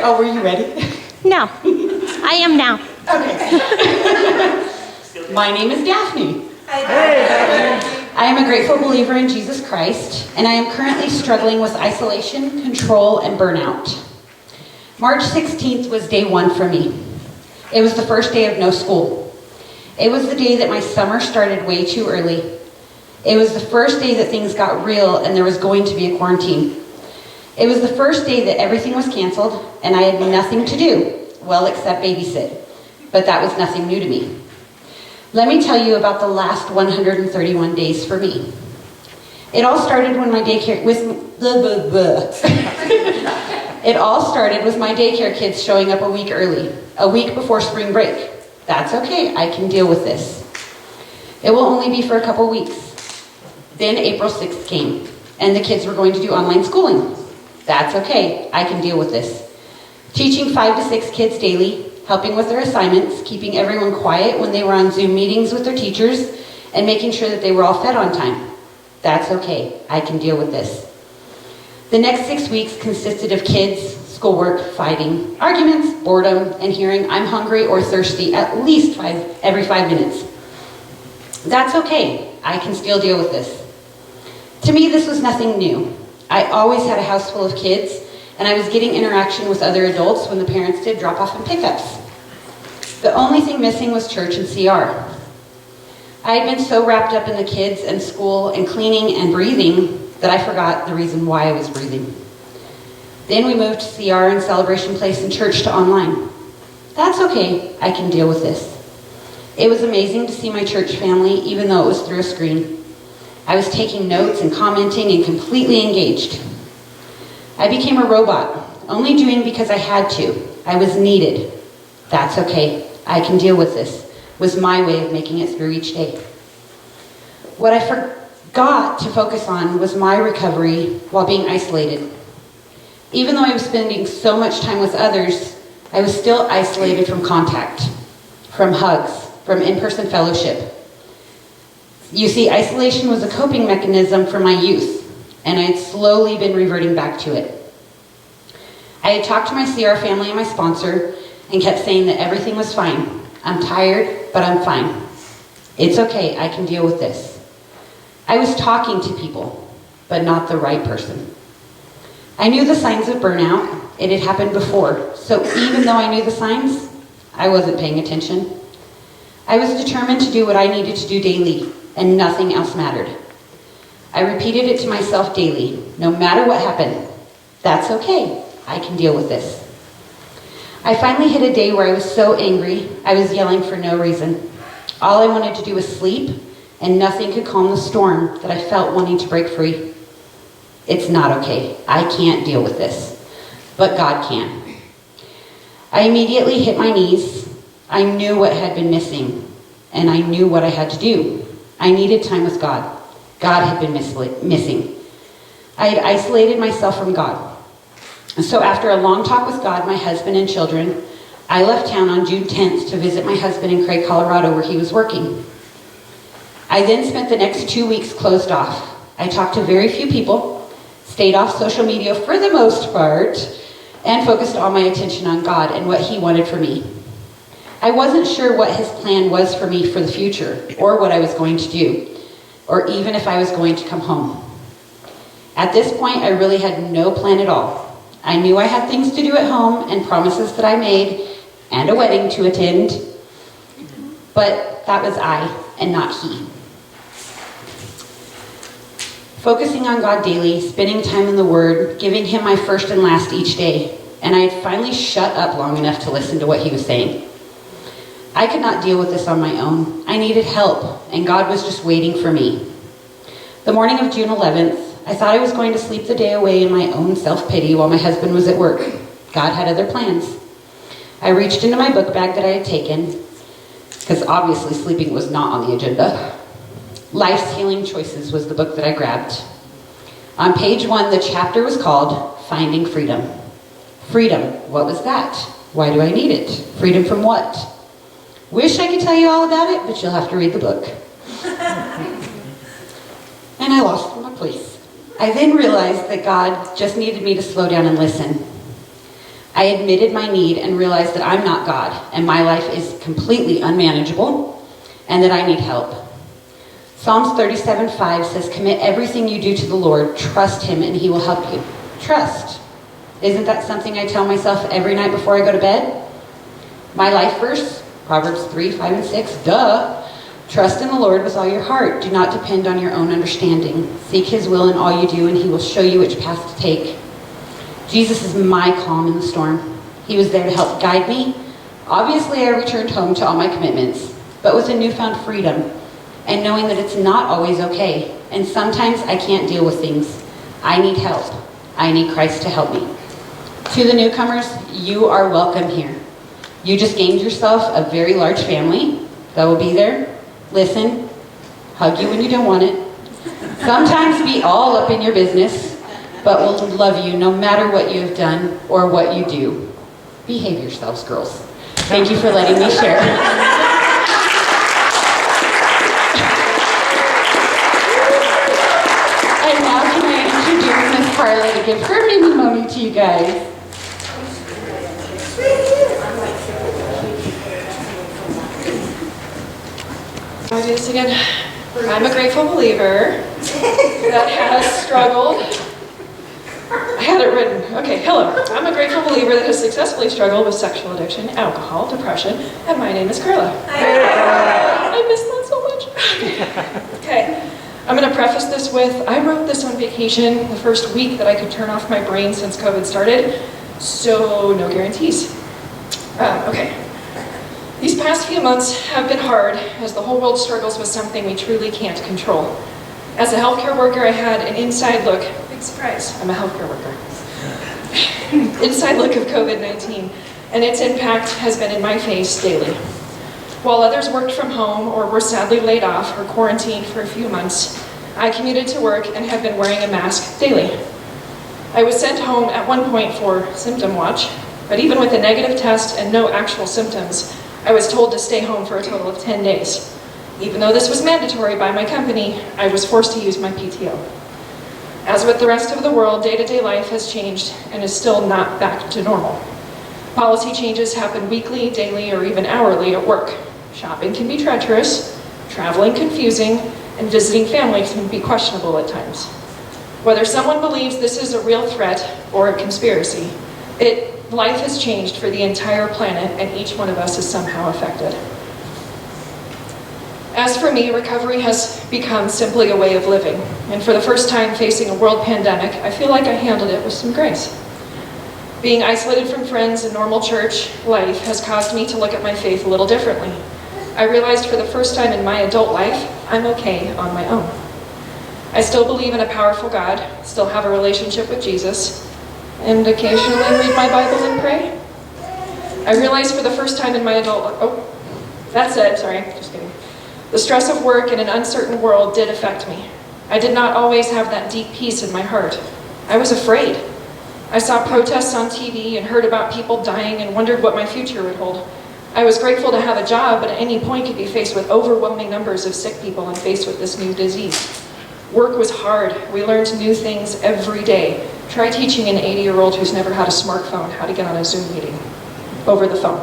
Oh, were you ready? No, I am now. Okay. My name is Daphne. I am a grateful believer in Jesus Christ, and I am currently struggling with isolation, control, and burnout. March 16th was day one for me. It was the first day of no school. It was the day that my summer started way too early. It was the first day that things got real and there was going to be a quarantine. It was the first day that everything was canceled and I had nothing to do, well, except babysit. But that was nothing new to me. Let me tell you about the last 131 days for me. It all started when my daycare It all started with my daycare kids showing up a week early, a week before spring break. That's okay, I can deal with this. It will only be for a couple weeks. Then April 6th came, and the kids were going to do online schooling. That's okay, I can deal with this. Teaching 5 to 6 kids daily, helping with their assignments, keeping everyone quiet when they were on Zoom meetings with their teachers, and making sure that they were all fed on time. That's okay, I can deal with this. The next 6 weeks consisted of kids, schoolwork, fighting, arguments, boredom, and hearing I'm hungry or thirsty at least every 5 minutes. That's okay, I can still deal with this. To me, this was nothing new. I always had a house full of kids, and I was getting interaction with other adults when the parents did drop-off and pickups. The only thing missing was church and CR. I had been so wrapped up in the kids and school and cleaning and breathing that I forgot the reason why I was breathing. Then we moved CR and Celebration Place and church to online. That's okay, I can deal with this. It was amazing to see my church family, even though it was through a screen. I was taking notes and commenting and completely engaged. I became a robot, only doing because I had to. I was needed. That's okay, I can deal with this, was my way of making it through each day. What I forgot to focus on was my recovery while being isolated. Even though I was spending so much time with others, I was still isolated from contact, from hugs, from in-person fellowship. You see, isolation was a coping mechanism for my youth, and I had slowly been reverting back to it. I had talked to my CR family and my sponsor and kept saying that everything was fine. I'm tired, but I'm fine. It's okay, I can deal with this. I was talking to people, but not the right person. I knew the signs of burnout. It had happened before, so even though I knew the signs, I wasn't paying attention. I was determined to do what I needed to do daily, and nothing else mattered. I repeated it to myself daily, no matter what happened. That's okay, I can deal with this. I finally hit a day where I was so angry, I was yelling for no reason. All I wanted to do was sleep, and nothing could calm the storm that I felt wanting to break free. It's not okay, I can't deal with this, but God can. I immediately hit my knees. I knew what had been missing, and I knew what I had to do. I needed time with God. God had been missing. I had isolated myself from God. And so after a long talk with God, my husband, and children, I left town on June 10th to visit my husband in Craig, Colorado, where he was working. I then spent the next 2 weeks closed off. I talked to very few people, stayed off social media for the most part, and focused all my attention on God and what He wanted for me. I wasn't sure what His plan was for me for the future, or what I was going to do, or even if I was going to come home. At this point, I really had no plan at all. I knew I had things to do at home and promises that I made and a wedding to attend, but that was I and not He. Focusing on God daily, spending time in the Word, giving Him my first and last each day, and I had finally shut up long enough to listen to what He was saying. I could not deal with this on my own. I needed help, and God was just waiting for me. The morning of June 11th, I thought I was going to sleep the day away in my own self-pity while my husband was at work. God had other plans. I reached into my book bag that I had taken, because obviously sleeping was not on the agenda. Life's Healing Choices was the book that I grabbed. On page 1, the chapter was called Finding Freedom. Freedom, what was that? Why do I need it? Freedom from what? Wish I could tell you all about it, but you'll have to read the book. And I lost my place. I then realized that God just needed me to slow down and listen. I admitted my need and realized that I'm not God and my life is completely unmanageable and that I need help. Psalms 37:5 says, "Commit everything you do to the Lord, trust him and he will help you." Trust. Isn't that something I tell myself every night before I go to bed? My life verse, Proverbs 3:5 and 6, duh. Trust in the Lord with all your heart. Do not depend on your own understanding. Seek his will in all you do, and he will show you which path to take. Jesus is my calm in the storm. He was there to help guide me. Obviously, I returned home to all my commitments, but with a newfound freedom and knowing that it's not always okay. And sometimes I can't deal with things. I need help. I need Christ to help me. To the newcomers, you are welcome here. You just gained yourself a very large family that will be there, listen, hug you when you don't want it, sometimes be all up in your business, but will love you no matter what you have done or what you do. Behave yourselves, girls. Thank you for letting me share. And now can I introduce Miss Carla to give her mini money to you guys. I'll do this again. I'm a grateful believer that has struggled. I had it written. Okay, hello. I'm a grateful believer that has successfully struggled with sexual addiction, alcohol, depression, and my name is Carla. I miss that so much. Okay, I'm going to preface this with, I wrote this on vacation the first week that I could turn off my brain since COVID started, so no guarantees. Okay. These past few months have been hard as the whole world struggles with something we truly can't control. As a healthcare worker, I had an inside look, big surprise, I'm a healthcare worker, inside look of COVID-19, and its impact has been in my face daily. While others worked from home or were sadly laid off or quarantined for a few months, I commuted to work and have been wearing a mask daily. I was sent home at one point for symptom watch, but even with a negative test and no actual symptoms, I was told to stay home for a total of 10 days. Even though this was mandatory by my company, I was forced to use my PTO. As with the rest of the world, day-to-day life has changed and is still not back to normal. Policy changes happen weekly, daily, or even hourly at work. Shopping can be treacherous, traveling confusing, and visiting family can be questionable at times. Whether someone believes this is a real threat or a conspiracy, life has changed for the entire planet, and each one of us is somehow affected. As for me, recovery has become simply a way of living, and for the first time facing a world pandemic, I feel like I handled it with some grace. Being isolated from friends and normal church life has caused me to look at my faith a little differently. I realized for the first time in my adult life, I'm okay on my own. I still believe in a powerful God, still have a relationship with Jesus, and occasionally read my Bible and pray. I realized for the first time in my just kidding. The stress of work in an uncertain world did affect me. I did not always have that deep peace in my heart. I was afraid. I saw protests on TV and heard about people dying and wondered what my future would hold. I was grateful to have a job, but at any point could be faced with overwhelming numbers of sick people and faced with this new disease. Work was hard. We learned new things every day. Try teaching an 80-year-old who's never had a smartphone how to get on a Zoom meeting over the phone.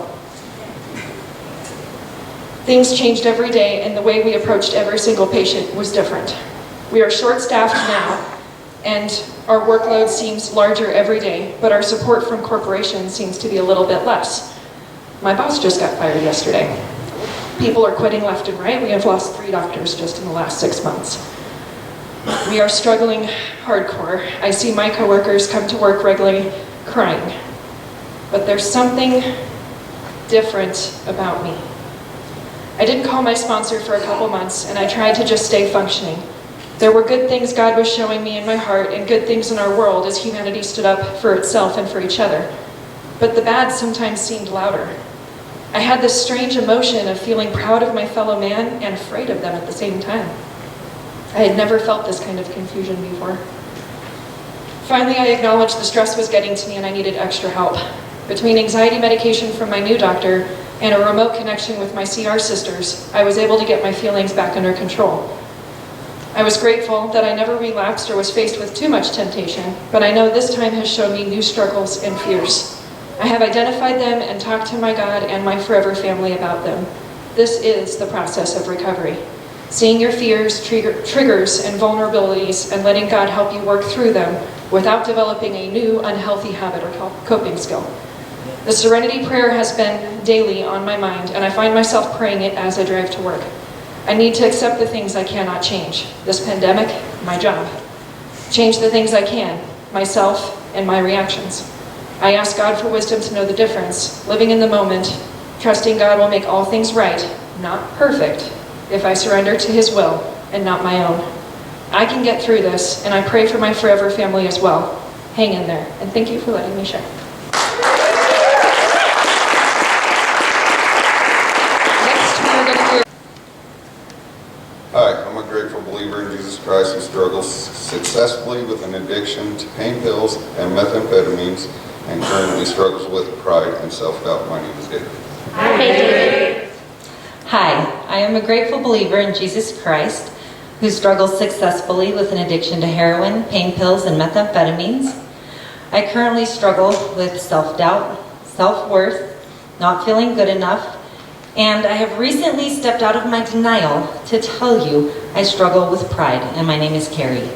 Things changed every day, and the way we approached every single patient was different. We are short-staffed now, and our workload seems larger every day, but our support from corporations seems to be a little bit less. My boss just got fired yesterday. People are quitting left and right. We have lost 3 doctors just in the last 6 months. We are struggling hardcore. I see my coworkers come to work regularly crying. But there's something different about me. I didn't call my sponsor for a couple months, and I tried to just stay functioning. There were good things God was showing me in my heart and good things in our world as humanity stood up for itself and for each other. But the bad sometimes seemed louder. I had this strange emotion of feeling proud of my fellow man and afraid of them at the same time. I had never felt this kind of confusion before. Finally, I acknowledged the stress was getting to me and I needed extra help. Between anxiety medication from my new doctor and a remote connection with my CR sisters, I was able to get my feelings back under control. I was grateful that I never relapsed or was faced with too much temptation, but I know this time has shown me new struggles and fears. I have identified them and talked to my God and my forever family about them. This is the process of recovery. Seeing your fears, triggers, and vulnerabilities, and letting God help you work through them without developing a new unhealthy habit or coping skill. The Serenity Prayer has been daily on my mind, and I find myself praying it as I drive to work. I need to accept the things I cannot change. This pandemic, my job. Change the things I can, myself, and my reactions. I ask God for wisdom to know the difference, living in the moment, trusting God will make all things right, not perfect, if I surrender to His will and not my own. I can get through this, and I pray for my forever family as well. Hang in there, and thank you for letting me share. Next, we're going to hear. Hi, I'm a grateful believer in Jesus Christ who struggles successfully with an addiction to pain pills and methamphetamines and currently struggles with pride and self-doubt. My name is David. Hi, I am a grateful believer in Jesus Christ who struggles successfully with an addiction to heroin, pain pills, and methamphetamines. I currently struggle with self-doubt, self-worth, not feeling good enough, and I have recently stepped out of my denial to tell you I struggle with pride, and my name is Carrie.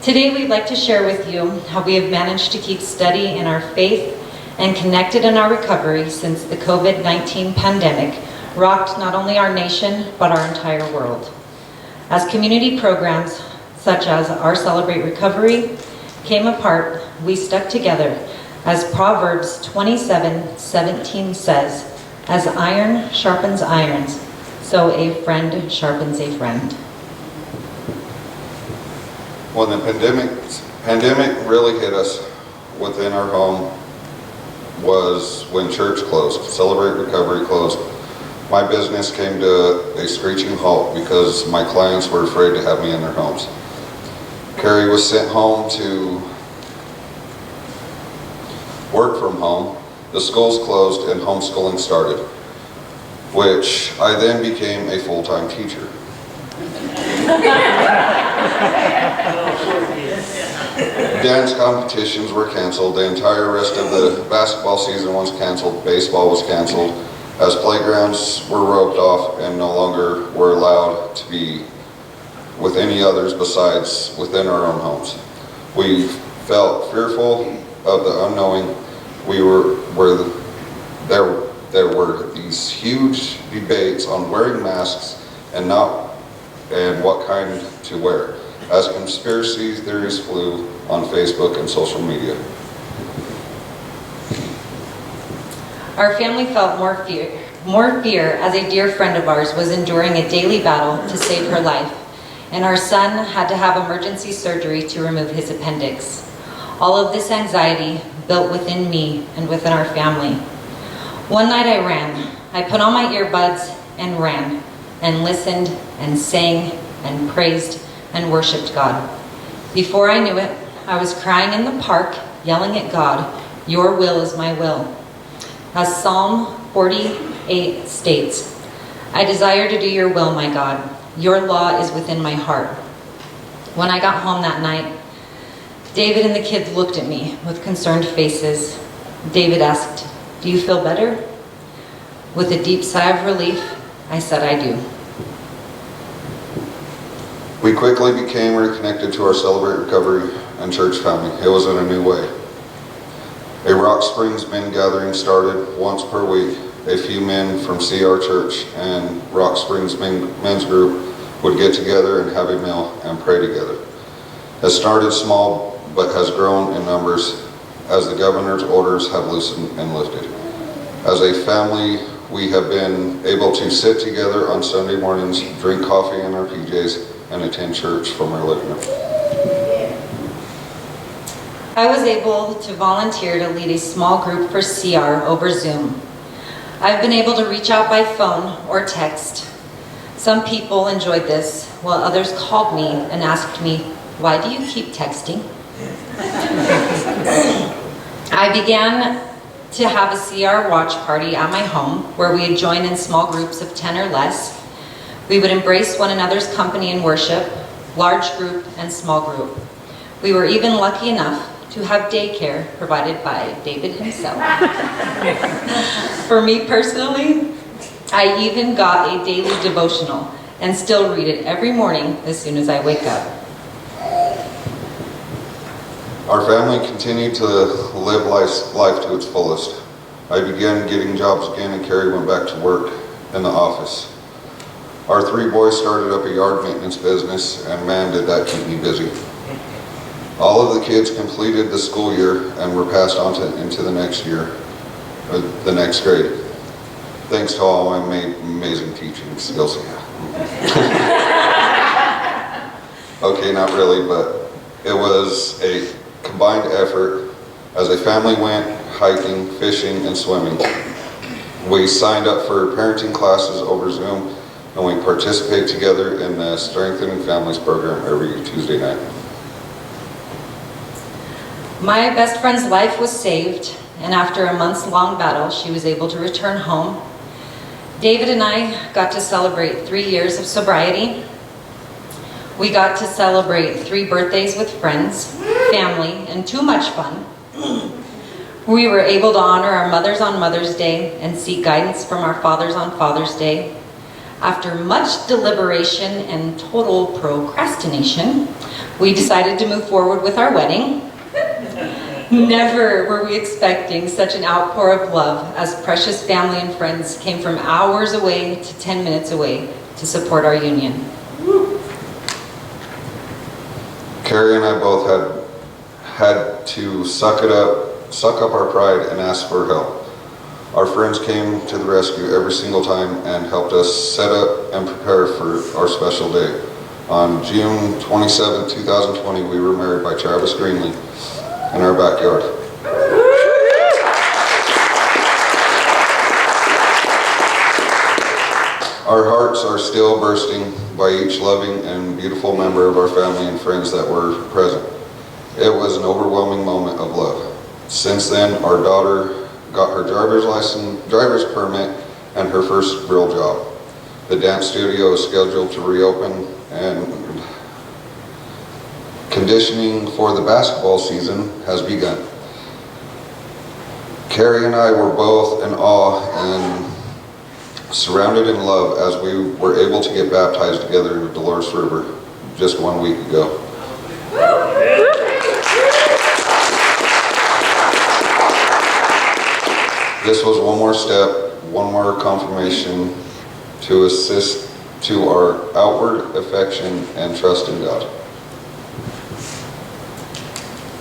Today we'd like to share with you how we have managed to keep steady in our faith and connected in our recovery since the COVID-19 pandemic rocked not only our nation, but our entire world. As community programs, such as our Celebrate Recovery, came apart, we stuck together, as Proverbs 27:17 says, as iron sharpens irons, so a friend sharpens a friend. When the pandemic really hit us within our home was when church closed, Celebrate Recovery closed. My business came to a screeching halt because my clients were afraid to have me in their homes. Carrie was sent home to work from home. The schools closed and homeschooling started, which I then became a full-time teacher. Dance competitions were canceled. The entire rest of the basketball season was canceled. Baseball was canceled, as playgrounds were roped off and no longer were allowed to be with any others besides within our own homes. We felt fearful of the unknowing. There were these huge debates on wearing masks and what kind to wear, as conspiracy theories flew on Facebook and social media. Our family felt more fear as a dear friend of ours was enduring a daily battle to save her life, and our son had to have emergency surgery to remove his appendix. All of this anxiety built within me and within our family. One night I ran. I put on my earbuds and ran, and listened and sang and praised and worshiped God. Before I knew it, I was crying in the park, yelling at God, "Your will is my will." As Psalm 48 states, "I desire to do your will, my God. Your law is within my heart." When I got home that night, David and the kids looked at me with concerned faces. David asked, "Do you feel better?" With a deep sigh of relief, I said, "I do." We quickly became reconnected to our Celebrate Recovery and church family. It was in a new way. A Rock Springs men gathering started once per week. A few men from CR Church and Rock Springs men's group would get together and have a meal and pray together. It started small but has grown in numbers as the governor's orders have loosened and lifted. As a family, we have been able to sit together on Sunday mornings, drink coffee in our PJs, and attend church from our living room. I was able to volunteer to lead a small group for CR over Zoom. I've been able to reach out by phone or text. Some people enjoyed this, while others called me and asked me, "Why do you keep texting?" I began to have a CR watch party at my home where we would join in small groups of 10 or less. We would embrace one another's company in worship, large group and small group. We were even lucky enough to have daycare provided by David himself. For me personally, I even got a daily devotional and still read it every morning as soon as I wake up. Our family continued to live life to its fullest. I began getting jobs again, and Carrie went back to work in the office. Our 3 boys started up a yard maintenance business, and man, did that keep me busy. All of the kids completed the school year and were passed on into the next year, the next grade. Thanks to all my amazing teaching skills. Okay, not really, but it was a combined effort as a family went hiking, fishing, and swimming. We signed up for parenting classes over Zoom, and we participate together in the Strengthening Families program every Tuesday night. My best friend's life was saved, and after a months-long battle, she was able to return home. David and I got to celebrate 3 years of sobriety. We got to celebrate 3 birthdays with friends, family, and too much fun. We were able to honor our mothers on Mother's Day and seek guidance from our fathers on Father's Day. After much deliberation and total procrastination, we decided to move forward with our wedding. Never were we expecting such an outpour of love as precious family and friends came from hours away to 10 minutes away to support our union. Carrie and I both had to suck up our pride and ask for help. Our friends came to the rescue every single time and helped us set up and prepare for our special day. On June 27, 2020, we were married by Travis Greenlee in our backyard. Our hearts are still bursting by each loving and beautiful member of our family and friends that were present. It was an overwhelming moment of love. Since then, our daughter got her driver's permit, and her first real job. The dance studio is scheduled to reopen, and conditioning for the basketball season has begun. Carrie and I were both in awe and surrounded in love as we were able to get baptized together in the Dolores River just 1 week ago. This was one more step, one more confirmation to assist to our outward affection and trust in God.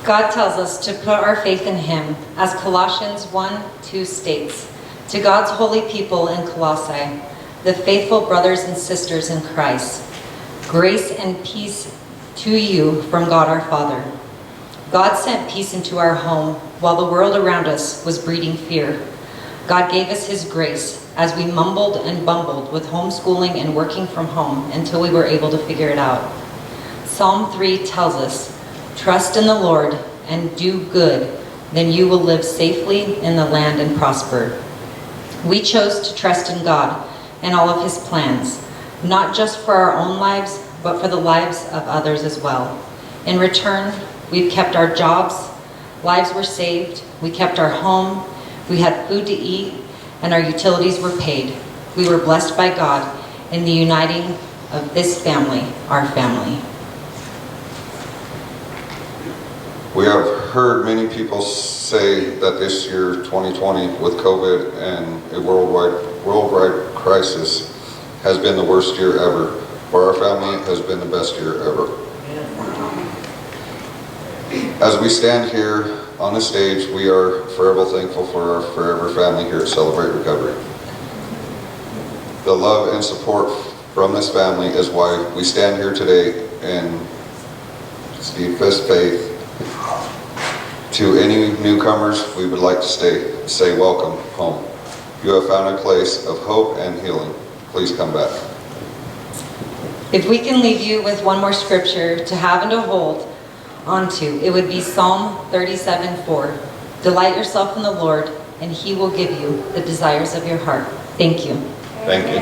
God tells us to put our faith in Him, as Colossians 1:2 states, to God's holy people in Colossae, the faithful brothers and sisters in Christ, grace and peace to you from God our Father. God sent peace into our home while the world around us was breeding fear. God gave us His grace as we mumbled and bumbled with homeschooling and working from home until we were able to figure it out. Psalm 3 tells us, trust in the Lord and do good, then you will live safely in the land and prosper. We chose to trust in God and all of His plans, not just for our own lives, but for the lives of others as well. In return, we've kept our jobs, lives were saved, we kept our home, we had food to eat, and our utilities were paid. We were blessed by God in the uniting of this family, our family. We have heard many people say that this year, 2020, with COVID and a worldwide crisis, has been the worst year ever. For our family, it has been the best year ever. As we stand here on the stage, we are forever thankful for our forever family here at Celebrate Recovery. The love and support from this family is why we stand here today in steadfast faith. To any newcomers, we would like to say welcome home. You have found a place of hope and healing. Please come back. If we can leave you with one more scripture to have and to hold onto, it would be Psalm 37:4. Delight yourself in the Lord, and He will give you the desires of your heart. Thank you. Thank you.